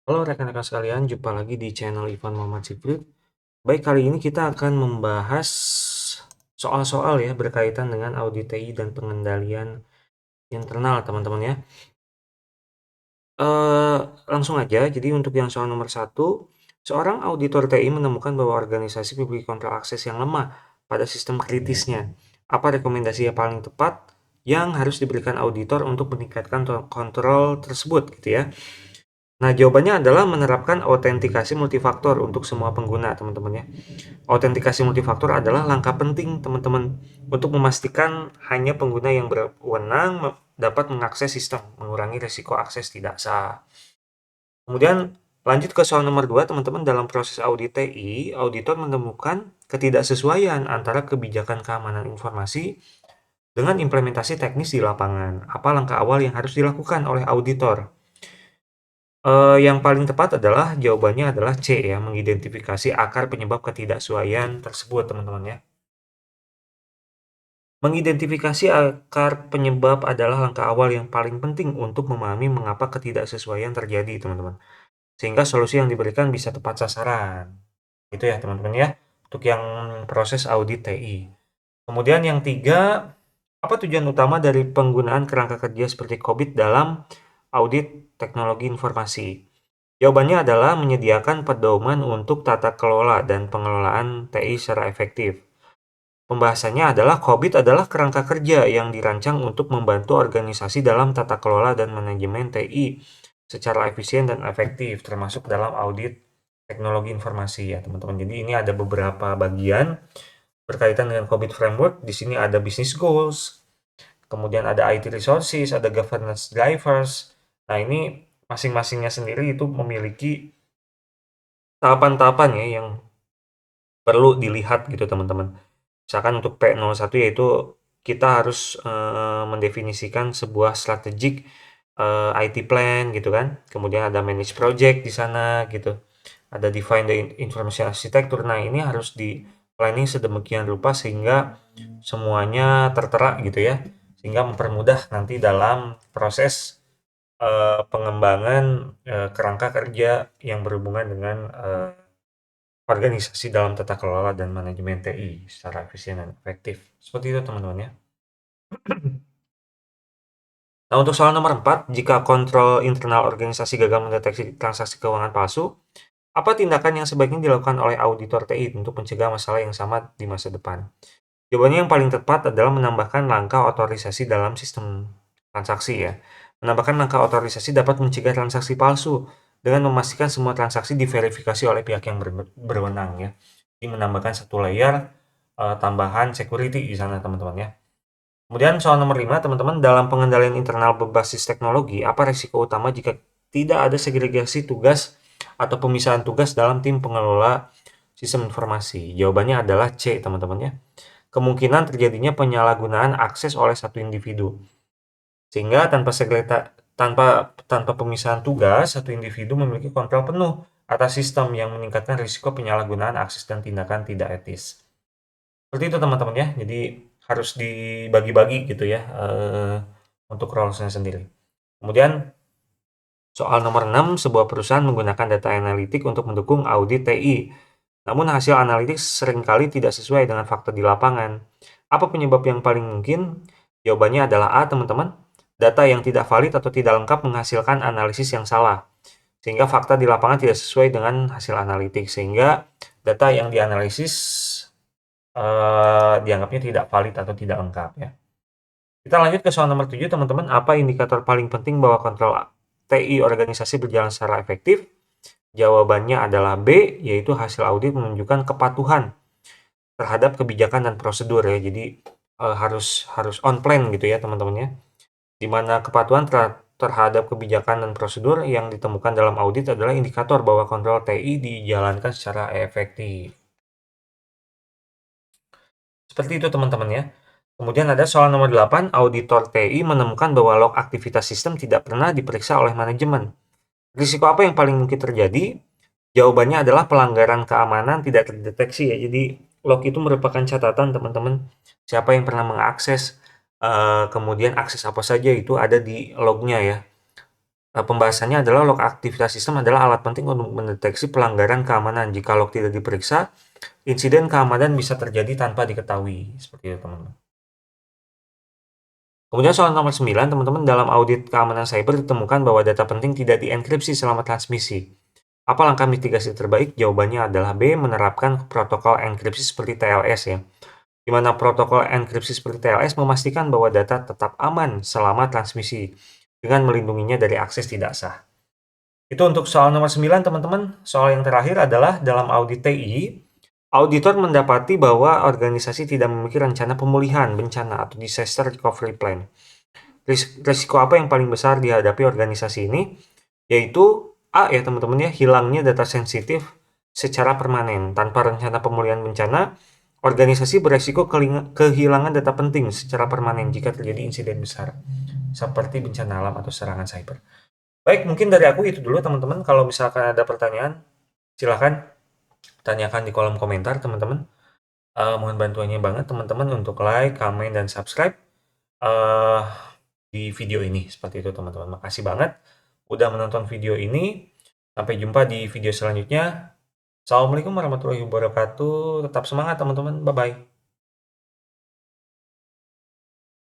Halo rekan-rekan sekalian, jumpa lagi di channel Ivan Muhammad Sifrit. Baik, kali ini kita akan membahas soal-soal ya berkaitan dengan audit TI dan pengendalian internal, teman-teman ya. Langsung aja, jadi untuk yang soal nomor 1, seorang auditor TI menemukan bahwa organisasi memiliki kontrol akses yang lemah pada sistem kritisnya. Apa rekomendasi yang paling tepat yang harus diberikan auditor untuk meningkatkan kontrol tersebut gitu ya. Nah, jawabannya adalah menerapkan autentikasi multifaktor untuk semua pengguna, teman-teman ya. Autentikasi multifaktor adalah langkah penting, teman-teman, untuk memastikan hanya pengguna yang berwenang dapat mengakses sistem, mengurangi risiko akses tidak sah. Kemudian lanjut ke soal nomor 2, teman-teman. Dalam proses audit TI, auditor menemukan ketidaksesuaian antara kebijakan keamanan informasi dengan implementasi teknis di lapangan. Apa langkah awal yang harus dilakukan oleh auditor? Yang paling tepat adalah jawabannya adalah C ya, mengidentifikasi akar penyebab ketidaksesuaian tersebut, teman-teman ya. Mengidentifikasi akar penyebab adalah langkah awal yang paling penting untuk memahami mengapa ketidaksesuaian terjadi, teman-teman. Sehingga solusi yang diberikan bisa tepat sasaran. Itu ya, teman-teman ya, untuk yang proses audit TI. Kemudian yang 3, apa tujuan utama dari penggunaan kerangka kerja seperti COVID dalam audit teknologi informasi? Jawabannya adalah menyediakan pedoman untuk tata kelola dan pengelolaan TI secara efektif. Pembahasannya adalah COVID adalah kerangka kerja yang dirancang untuk membantu organisasi dalam tata kelola dan manajemen TI secara efisien dan efektif, termasuk dalam audit teknologi informasi ya teman-teman. Jadi ini ada beberapa bagian berkaitan dengan COVID framework. Di sini ada business goals, kemudian ada IT resources, ada governance drivers. Nah, ini masing-masingnya sendiri itu memiliki tahapan-tahapan ya yang perlu dilihat gitu teman-teman. Misalkan untuk P01 yaitu kita harus mendefinisikan sebuah strategic IT plan gitu kan. Kemudian ada manage project di sana gitu. Ada define the information architecture. Nah, ini harus di planning sedemikian rupa sehingga semuanya tertera gitu ya. Sehingga mempermudah nanti dalam proses pengembangan kerangka kerja yang berhubungan dengan organisasi dalam tata kelola dan manajemen TI secara efisien dan efektif. Seperti itu teman-teman ya. Nah, untuk soal nomor 4, jika kontrol internal organisasi gagal mendeteksi transaksi keuangan palsu, apa tindakan yang sebaiknya dilakukan oleh auditor TI untuk mencegah masalah yang sama di masa depan? Jawabannya yang paling tepat adalah menambahkan langkah otorisasi dalam sistem transaksi ya. Menambahkan langkah otorisasi dapat mencegah transaksi palsu dengan memastikan semua transaksi diverifikasi oleh pihak yang berwenang ya. Jadi menambahkan satu layer tambahan security di sana teman-teman ya. Kemudian soal nomor 5, teman-teman, dalam pengendalian internal berbasis teknologi, apa risiko utama jika tidak ada segregasi tugas atau pemisahan tugas dalam tim pengelola sistem informasi? Jawabannya adalah C, teman-teman ya. Kemungkinan terjadinya penyalahgunaan akses oleh satu individu. Sehingga tanpa pemisahan tugas, satu individu memiliki kontrol penuh atas sistem yang meningkatkan risiko penyalahgunaan akses dan tindakan tidak etis. Seperti itu teman-teman ya. Jadi harus dibagi-bagi gitu ya untuk roles-nya sendiri. Kemudian soal nomor 6, sebuah perusahaan menggunakan data analitik untuk mendukung audit TI. Namun hasil analitik seringkali tidak sesuai dengan fakta di lapangan. Apa penyebab yang paling mungkin? Jawabannya adalah A, teman-teman. Data yang tidak valid atau tidak lengkap menghasilkan analisis yang salah. Sehingga fakta di lapangan tidak sesuai dengan hasil analitik. Sehingga data yang dianalisis dianggapnya tidak valid atau tidak lengkap ya. Kita lanjut ke soal nomor 7, teman-teman. Apa indikator paling penting bahwa kontrol TI organisasi berjalan secara efektif? Jawabannya adalah B, yaitu hasil audit menunjukkan kepatuhan terhadap kebijakan dan prosedur ya. Jadi harus on plan gitu ya teman-teman ya. Di mana kepatuhan terhadap kebijakan dan prosedur yang ditemukan dalam audit adalah indikator bahwa kontrol TI dijalankan secara efektif. Seperti itu teman-teman ya. Kemudian ada soal nomor 8, auditor TI menemukan bahwa log aktivitas sistem tidak pernah diperiksa oleh manajemen. Risiko apa yang paling mungkin terjadi? Jawabannya adalah pelanggaran keamanan tidak terdeteksi ya. Jadi log itu merupakan catatan teman-teman siapa yang pernah mengakses, kemudian akses apa saja itu ada di lognya ya. Pembahasannya adalah log aktivitas sistem adalah alat penting untuk mendeteksi pelanggaran keamanan. Jika log tidak diperiksa, insiden keamanan bisa terjadi tanpa diketahui. Seperti itu, teman-teman. Kemudian soal nomor 9, teman-teman, dalam audit keamanan cyber ditemukan bahwa data penting tidak dienkripsi selama transmisi. Apa langkah mitigasi terbaik? Jawabannya adalah B, menerapkan protokol enkripsi seperti TLS ya. Di mana protokol enkripsi seperti TLS memastikan bahwa data tetap aman selama transmisi dengan melindunginya dari akses tidak sah. Itu untuk soal nomor 9, teman-teman. Soal yang terakhir adalah dalam audit TI, auditor mendapati bahwa organisasi tidak memiliki rencana pemulihan bencana atau disaster recovery plan. Risiko apa yang paling besar dihadapi organisasi ini? Yaitu A ya teman-teman ya, hilangnya data sensitif secara permanen. Tanpa rencana pemulihan bencana, organisasi beresiko kehilangan data penting secara permanen jika terjadi insiden besar, seperti bencana alam atau serangan cyber. Baik, mungkin dari aku itu dulu teman-teman. Kalau misalkan ada pertanyaan, silahkan tanyakan di kolom komentar teman-teman. Mohon bantuannya banget teman-teman untuk like, comment, dan subscribe uh, di video ini. Seperti itu teman-teman. Makasih banget udah menonton video ini. Sampai jumpa di video selanjutnya. Assalamualaikum warahmatullahi wabarakatuh. Tetap semangat teman-teman. Bye-bye.